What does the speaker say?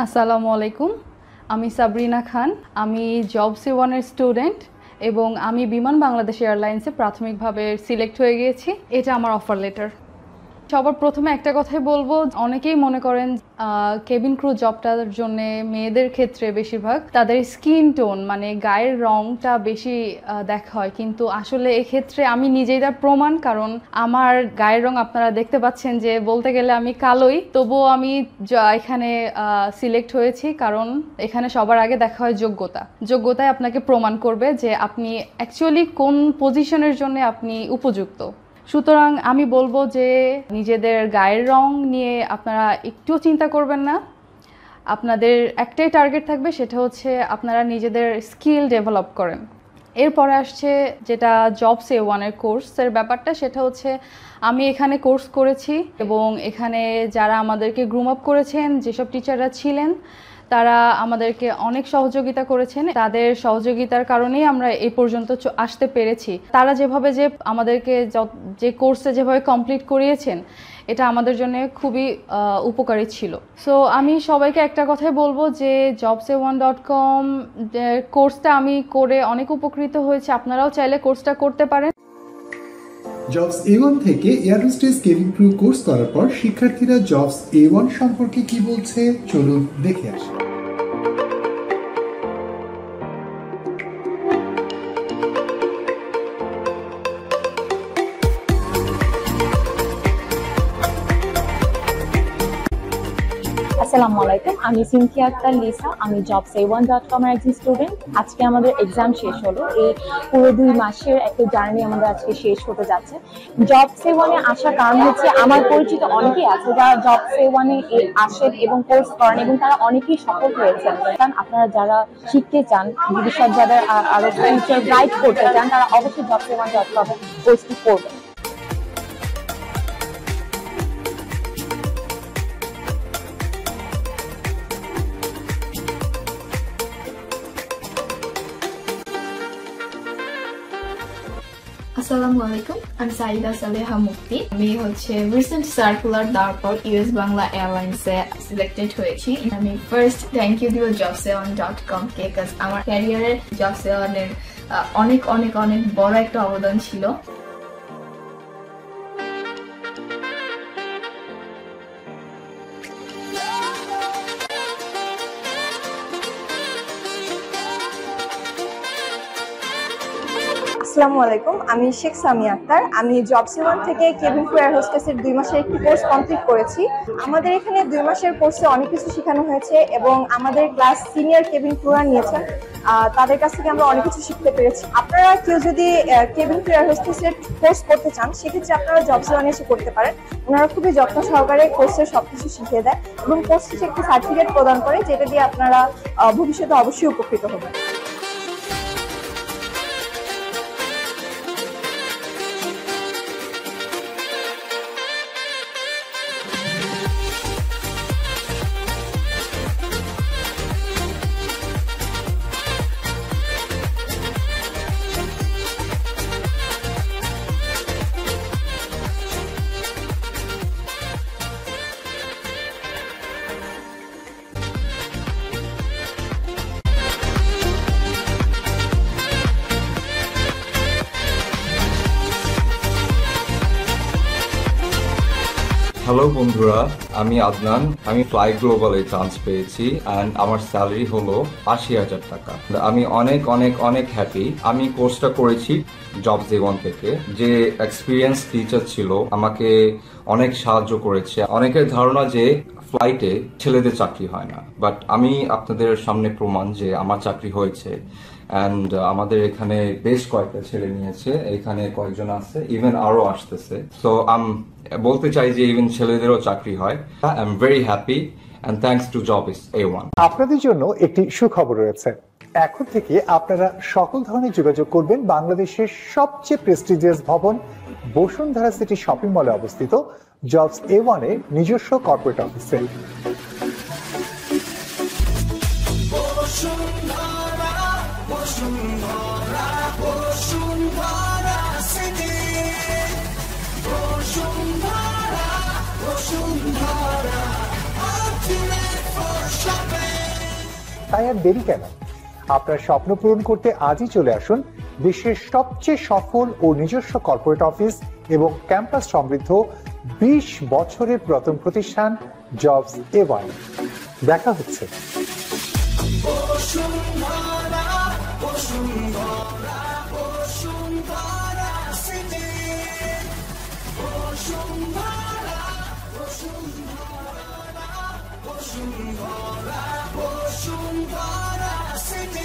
আসসালামু আলাইকুম। আমি সাবরিনা খান। আমি জবস এ1-এর স্টুডেন্ট এবং আমি বিমান বাংলাদেশ এয়ারলাইন্সে প্রাথমিকভাবে সিলেক্ট হয়ে গিয়েছি। এটা আমার অফার লেটার। সবার প্রথমে একটা কথাই বলবো, অনেকেই মনে করেন কেবিন ক্রু জবটার জন্য মেয়েদের ক্ষেত্রে বেশিরভাগ তাদের স্কিন টোন মানে গায়ের রংটা বেশি দেখা হয়, কিন্তু আসলে এক্ষেত্রে আমি নিজেই তার প্রমাণ। কারণ আমার গায়ের রং আপনারা দেখতে পাচ্ছেন যে বলতে গেলে আমি কালোই, তবুও আমি এখানে সিলেক্ট হয়েছি কারণ এখানে সবার আগে দেখা হয় যোগ্যতায় আপনাকে প্রমাণ করবে যে আপনি অ্যাকচুয়ালি কোন পজিশনের জন্য আপনি উপযুক্ত। সুতরাং আমি বলবো যে নিজেদের গায়ের রং নিয়ে আপনারা একটুও চিন্তা করবেন না। আপনাদের একটাই টার্গেট থাকবে, সেটা হচ্ছে আপনারা নিজেদের স্কিল ডেভেলপ করেন। এরপরে আসছে যেটা জবস এ1-এর কোর্সের ব্যাপারটা, সেটা হচ্ছে আমি এখানে কোর্স করেছি এবং এখানে যারা আমাদেরকে গ্রুম আপ করেছেন, যেসব টিচাররা ছিলেন তারা আমাদেরকে অনেক সহযোগিতা করেছেন। তাদের সহযোগিতার কারণেই আমরা এই পর্যন্ত আসতে পেরেছি। তারা যেভাবে আমাদেরকে যে কোর্সে যেভাবে কমপ্লিট করিয়েছেন, এটা আমাদের জন্য খুবই উপকারী ছিল। সো আমি সবাইকে একটা কথাই বলবো যে jobs1.com কোর্সটা আমি করে অনেক উপকৃত হয়েছে। আপনারাও চাইলে কোর্সটা করতে পারেন। জবস এ1 থেকে air hostess cabin crew course করার পর শিক্ষার্থীরা জবস এ1 সম্পর্কে কি বলছে চলুন দেখে আসি। আসসালামু আলাইকুম, আমি সিনথিয়া আক্তার লিসা। আমি jobs1.com এর একজন স্টুডেন্ট। আজকে আমাদের এক্সাম শেষ হলো। এই পুরো 2 মাসের একটা জার্নি আমাদের আজকে শেষ হতে যাচ্ছে। jobs1-এ আসার কারণ হচ্ছে আমার পরিচিত অনেকেই আছে যারা jobs1-এ আসেন এবং কোর্স করেন এবং তারা অনেকেই সফল হয়েছেন। কারণ আপনারা যারা শিখতে চান, ভবিষ্যৎ যারা আরো ফিউচার ব্রাইট করতে চান, তারা অবশ্যই jobs1.com এ কোর্সটি করবেন। আসসালামু আলাইকুম, আমি সাইদা সালেহা মুফতি। আমি রিসেন্ট সার্কুলার দেওয়ার পর ইউএস বাংলা এয়ারলাইন্সে সিলেক্টেড হয়েছি। আমি ফার্স্ট থ্যাংক ইউ দিব jobs1.com কে, কারণ আমার ক্যারিয়ারে jobs1-এর অনেক অনেক অনেক বড় একটা অবদান ছিল। আসসালামু আলাইকুম, আমি শেখ সামিয়া আক্তার। আমি জবস1 থেকে কেবিন ক্রু এয়ার হোস্টেসের 2 মাসের একটি কোর্স কমপ্লিট করেছি। আমাদের এখানে 2 মাসের কোর্সে অনেক কিছু শেখানো হয়েছে এবং আমাদের ক্লাস সিনিয়র কেবিন ক্রুরা নিয়েছেন, তাদের কাছ থেকে আমরা অনেক কিছু শিখতে পেরেছি। আপনারা কেউ যদি কেবিন ক্রু এয়ার হোস্টেসের কোর্স করতে চান, সেক্ষেত্রে আপনারা জবস1 এসে করতে পারেন। ওনারা খুবই যত্ন সহকারে কোর্সের সবকিছু শিখিয়ে দেয় এবং কোর্স শেষে একটি সার্টিফিকেট প্রদান করে, যেটা দিয়ে আপনারা ভবিষ্যতে অবশ্যই উপকৃত হবেন। হ্যালো বন্ধুরা, আমি আদনান। আমি ফ্লাই গ্লোবালে চান্স পেয়েছি অ্যান্ড আমার স্যালারি হলো ৮০,০০০ টাকা। আমি অনেক অনেক অনেক হ্যাপি। আমি কোর্সটা করেছি জবস এ1 থেকে। যে এক্সপিরিয়েন্স টিচার ছিল আমাকে অনেক সাহায্য করেছে। অনেকের ধারণা যে ফ্লাইটে ছেলেদের চাকরি হয় না, বাট আমি আপনাদের সামনে প্রমাণ যে আমার চাকরি হয়েছে। অ্যান্ড আমাদের এখানে বেশ কয়েকটা ছেলে নিয়েছে, এখানে কয়েকজন আছে, ইভেন আরো আসতেছে। সো বলতে চাই যে ইভেন ছেলেদেরও চাকরি হয়। I am very happy and thanks to Jobs A one. আপনাদের জন্য একটি সুখবর রয়েছে। এখন থেকে আপনারা সকল ধরনের যোগাযোগ করবেন বাংলাদেশের সবচেয়ে প্রেস্টিজিয়াস ভবন বসুন্ধরা সিটি শপিং মলে অবস্থিত জবস এ1 এর নিজস্ব কর্পোরেট অফিসে। Bosundhara, ultimate for shopping. তাই আর দেরি কেন? আপনার স্বপ্ন পূরণ করতে আজই চলে আসুন দেশের সবচেয়ে সফল ও নিজস্ব কর্পোরেট অফিস এবং ক্যাম্পাস সমৃদ্ধ 20 বছরের প্রথম প্রতিষ্ঠান জবস A1। দেখা হচ্ছে। City,